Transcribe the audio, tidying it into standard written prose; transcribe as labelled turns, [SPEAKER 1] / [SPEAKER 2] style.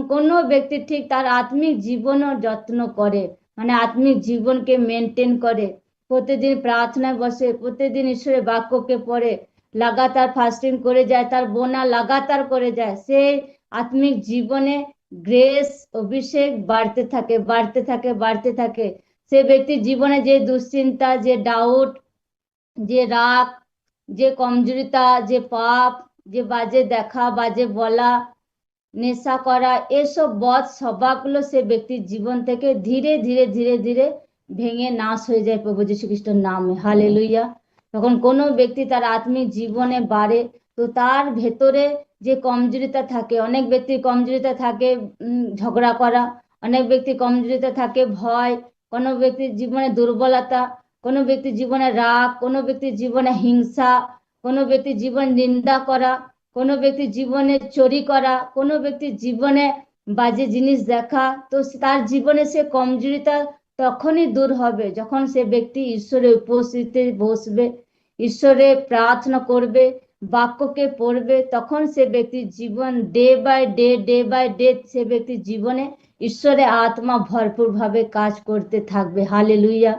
[SPEAKER 1] কোনো ব্যক্তি ঠিক তার আত্মিক জীবনও যত্ন করে, মানে আত্মিক জীবনকে মেনটেন করে, প্রতিদিন প্রার্থনায় বসে, প্রতিদিন ঈশ্বরের বাক্যকে পড়ে, লাগাতার ফাস্টিং করে যায়, তার বোনা লাগাতার করে যায়, সেই আত্মিক জীবনে গ্রেস অভিষেক বাড়তে থাকে, বাড়তে থাকে, বাড়তে থাকে। সে ব্যক্তির জীবনে যে দুশ্চিন্তা, যে ডাউট, যে রাগ, যে কমজোরিতা, যে পাপ, যে বাজে দেখা, বাজে বলা, নেশা করা, এসব বদ স্বভাবগুলো সে ব্যক্তির জীবন থেকে ধীরে ধীরে ধীরে ধীরে ভেঙে নাশ হয়ে যায় প্রভু যীশু খ্রিস্টের নামে। হালেলুয়া। তখন কোনো ব্যক্তি তার আত্মিক জীবনে বাড়ে, তো তার ভেতরে যে কমজোরিতা থাকে, অনেক ব্যক্তির কমজোরিতা থাকে ঝগড়া করা, অনেক ব্যক্তির কমজোরিতা থাকে ভয়, কোনো ব্যক্তির জীবনে দুর্বলতা, কোনো ব্যক্তির জীবনে রাগ, কোনো ব্যক্তির জীবনে হিংসা, কোনো ব্যক্তির জীবনে নিন্দা করা, কোনো ব্যক্তির জীবনে চুরি করা, কোনো ব্যক্তির জীবনে বাজে জিনিস দেখা। তো তার জীবনে সে কমজোরিতা তখনই দূর হবে যখন সে ব্যক্তি ঈশ্বরের উপস্থিতিতে বসবে, ঈশ্বরে প্রার্থনা করবে, বাক্যকে পড়বে। তখন সে ব্যক্তির জীবন day by day, day by day সে ব্যক্তির জীবনে ঈশ্বরের আত্মা ভরপুর ভাবে কাজ করতে থাকবে। হালেলুয়া।